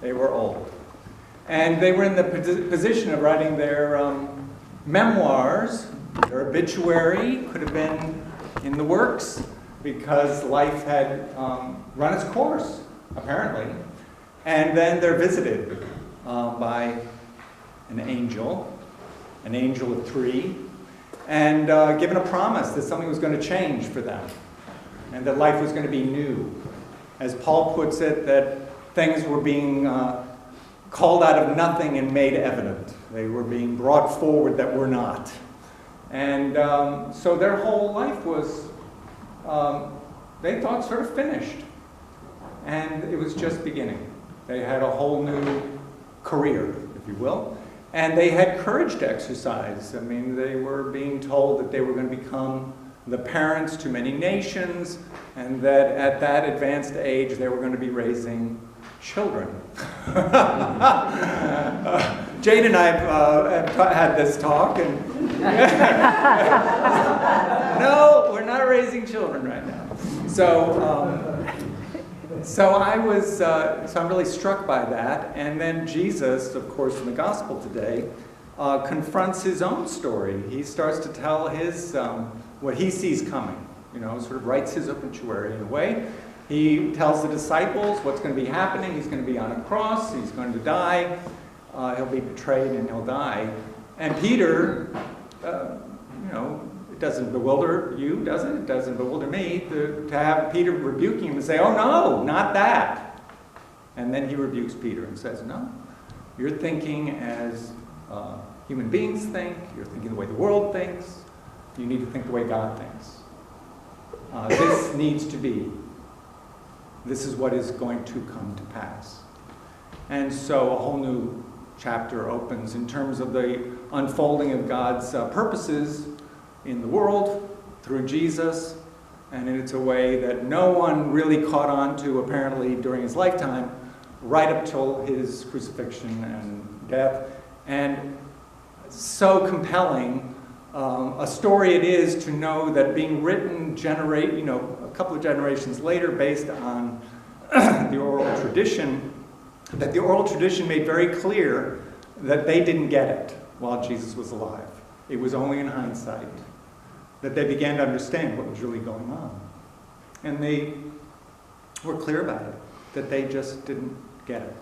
They were old. And they were in the position of writing their memoirs. Their obituary could have been in the works because life had run its course, apparently. And then they're visited by an angel of 3, and given a promise that something was going to change for them, and that life was going to be new. As Paul puts it, that things were being called out of nothing and made evident. They were being brought forward that were not. And so their whole life was, they thought, sort of finished. And it was just beginning. They had a whole new career, if you will. And they had courage to exercise. I mean, they were being told that they were going to become the parents to many nations, and that at that advanced age they were going to be raising children. Jane and I have had this talk, and no, we're not raising children right now. So I'm really struck by that. And then Jesus, of course, in the gospel today, confronts his own story. He starts to tell his what he sees coming. Sort of writes his obituary in a way. He tells the disciples what's going to be happening. He's going to be on a cross. He's going to die. He'll be betrayed and he'll die. And Peter, it doesn't bewilder you, does it? It doesn't bewilder me to have Peter rebuking him and say, oh no, not that. And then he rebukes Peter and says, no, you're thinking as human beings think. You're thinking the way the world thinks. You need to think the way God thinks. This needs to be. This is what is going to come to pass. And so a whole new chapter opens in terms of the unfolding of God's purposes in the world through Jesus, and it's a way that no one really caught on to apparently during his lifetime, right up till his crucifixion and death. And so compelling a story it is to know that being written a couple of generations later based on the oral tradition, that the oral tradition made very clear that they didn't get it while Jesus was alive. It was only in hindsight that they began to understand what was really going on. And they were clear about it, that they just didn't get it.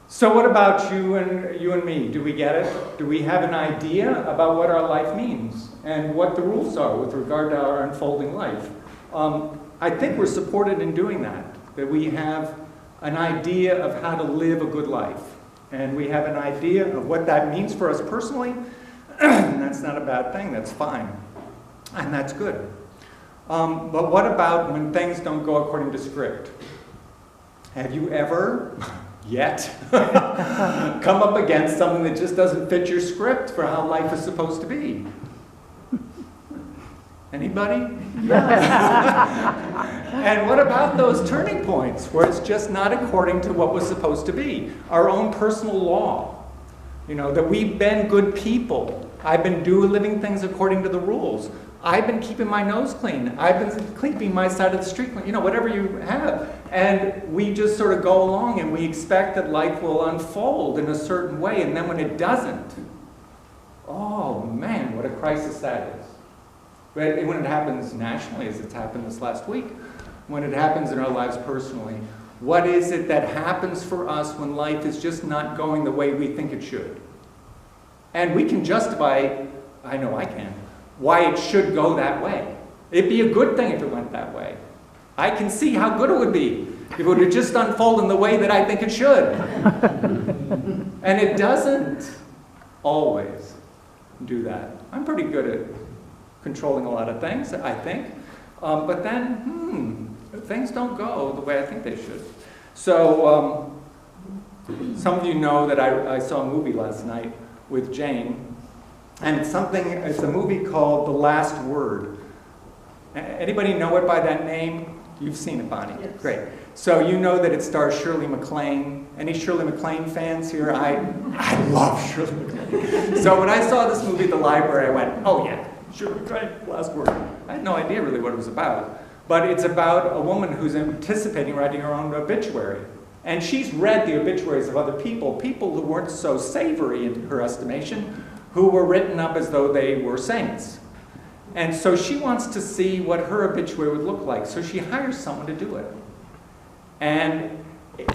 So what about you and me? Do we get it? Do we have an idea about what our life means and what the rules are with regard to our unfolding life? I think we're supported in doing that we have an idea of how to live a good life. And we have an idea of what that means for us personally. And that's not a bad thing. That's fine. And that's good. But what about when things don't go according to script? Have you ever yet come up against something that just doesn't fit your script for how life is supposed to be? Anybody? And what about those turning points where it's just not according to what was supposed to be? Our own personal law. That we've been good people. I've been living things according to the rules. I've been keeping my nose clean. I've been keeping my side of the street clean. Whatever you have. And we just sort of go along and we expect that life will unfold in a certain way. And then when it doesn't, oh man, what a crisis that is. When it happens nationally, as it's happened this last week, when it happens in our lives personally, what is it that happens for us when life is just not going the way we think it should? And we can justify, I know I can, why it should go that way. It'd be a good thing if it went that way. I can see how good it would be if it would just unfold in the way that I think it should. And it doesn't always do that. I'm pretty good at controlling a lot of things, I think. But then, things don't go the way I think they should. So, some of you know that I saw a movie last night with Jane. And it's a movie called The Last Word. Anybody know it by that name? You've seen it, Bonnie. Yes. Great. So you know that it stars Shirley MacLaine. Any Shirley MacLaine fans here? I love Shirley MacLaine. So when I saw this movie at the library, I went, oh yeah, Shirley MacLaine, Last Word. I had no idea really what it was about. But it's about a woman who's anticipating writing her own obituary. And she's read the obituaries of other people who weren't so savory in her estimation, who were written up as though they were saints. And so she wants to see what her obituary would look like. So she hires someone to do it. And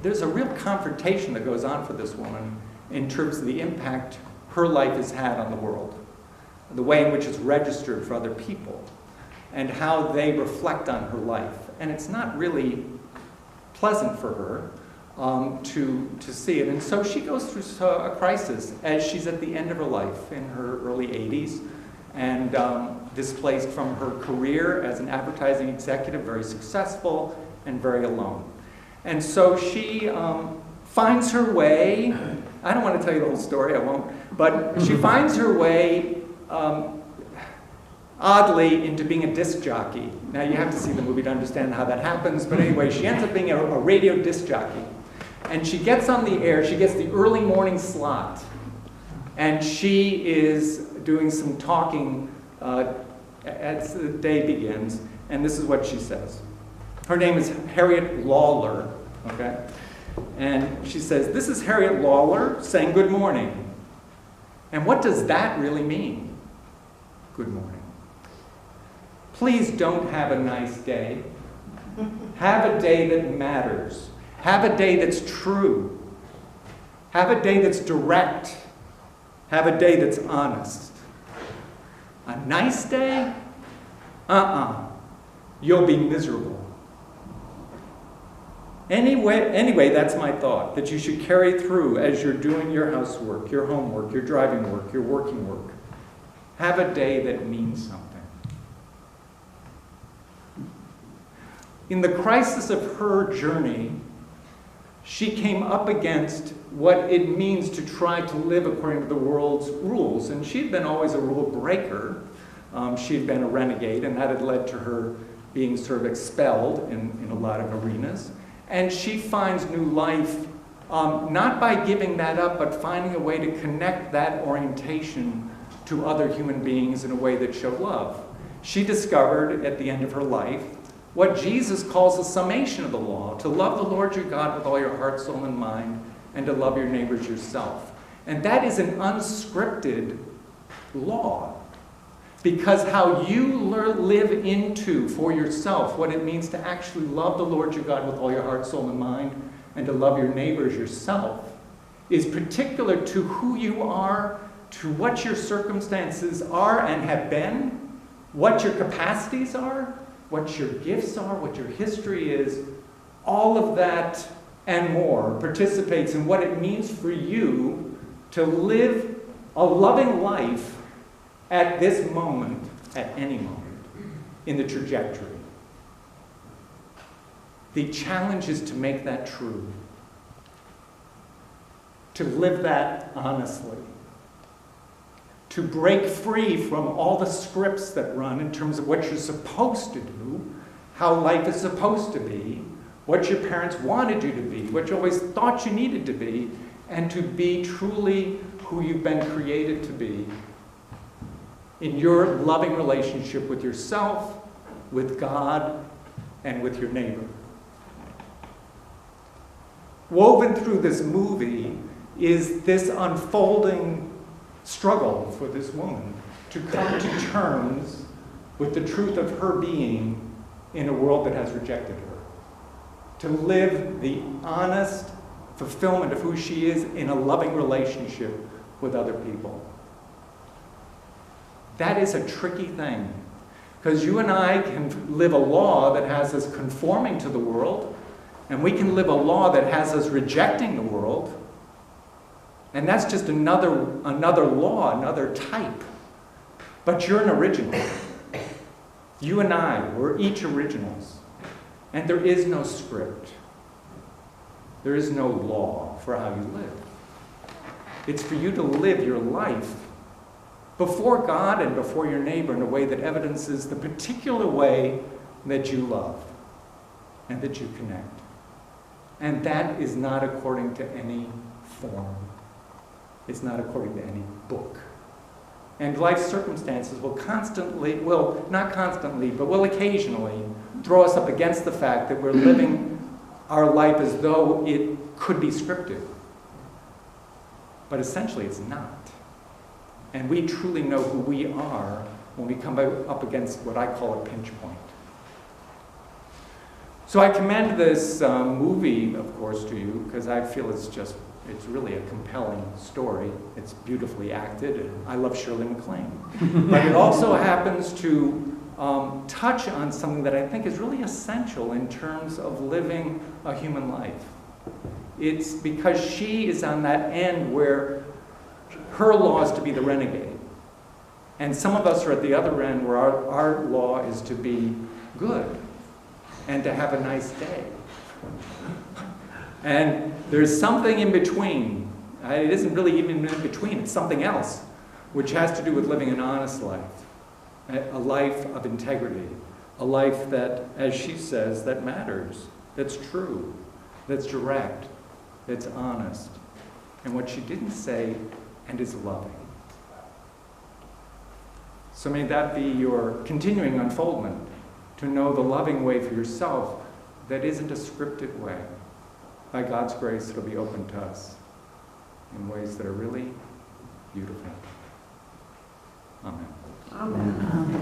there's a real confrontation that goes on for this woman in terms of the impact her life has had on the world, the way in which it's registered for other people, and how they reflect on her life. And it's not really pleasant for her to see it. And so she goes through a crisis as she's at the end of her life in her early 80s and displaced from her career as an advertising executive, very successful and very alone. And so she finds her way, I don't want to tell you the whole story, I won't, but she finds her way oddly into being a disc jockey. Now you have to see the movie to understand how that happens, but anyway, she ends up being a radio disc jockey. And she gets on the air, she gets the early morning slot, and she is doing some talking as the day begins, and this is what she says. Her name is Harriet Lawler, okay? And she says, "This is Harriet Lawler saying good morning." And what does that really mean? Good morning. Please don't have a nice day. Have a day that matters. Have a day that's true. Have a day that's direct. Have a day that's honest. A nice day? You'll be miserable. Anyway, that's my thought, that you should carry through as you're doing your housework, your homework, your driving work, your working work. Have a day that means something. In the crisis of her journey, she came up against what it means to try to live according to the world's rules. And she'd been always a rule breaker. She'd been a renegade, and that had led to her being sort of expelled in a lot of arenas. And she finds new life, not by giving that up, but finding a way to connect that orientation to other human beings in a way that showed love. She discovered at the end of her life what Jesus calls a summation of the law, to love the Lord your God with all your heart, soul, and mind, and to love your neighbors yourself. And that is an unscripted law, because how you live into for yourself what it means to actually love the Lord your God with all your heart, soul, and mind, and to love your neighbors yourself is particular to who you are, to what your circumstances are and have been, what your capacities are, what your gifts are, what your history is. All of that and more participates in what it means for you to live a loving life at this moment, at any moment, in the trajectory. The challenge is to make that true, to live that honestly, to break free from all the scripts that run in terms of what you're supposed to do, how life is supposed to be, what your parents wanted you to be, what you always thought you needed to be, and to be truly who you've been created to be in your loving relationship with yourself, with God, and with your neighbor. Woven through this movie is this unfolding struggle for this woman to come to terms with the truth of her being in a world that has rejected her. To live the honest fulfillment of who she is in a loving relationship with other people. That is a tricky thing, because you and I can live a law that has us conforming to the world, and we can live a law that has us rejecting the world. And that's just another law, another type. But you're an original. You and I, we're each originals. And there is no script. There is no law for how you live. It's for you to live your life before God and before your neighbor in a way that evidences the particular way that you love and that you connect. And that is not according to any form. It's not according to any book. And life circumstances will not constantly, but will occasionally throw us up against the fact that we're living our life as though it could be scripted. But essentially it's not. And we truly know who we are when we come up against what I call a pinch point. So I commend this movie, of course, to you, because I feel it's really a compelling story. It's beautifully acted, and I love Shirley MacLaine. But it also happens to touch on something that I think is really essential in terms of living a human life. It's because she is on that end where her law is to be the renegade. And some of us are at the other end where our law is to be good and to have a nice day. And there's something in between. It isn't really even in between, it's something else, which has to do with living an honest life, a life of integrity, a life that, as she says, that matters, that's true, that's direct, that's honest. And what she didn't say, and is loving. So may that be your continuing unfoldment, to know the loving way for yourself that isn't a scripted way. By God's grace, it'll be open to us in ways that are really beautiful. Amen. Amen.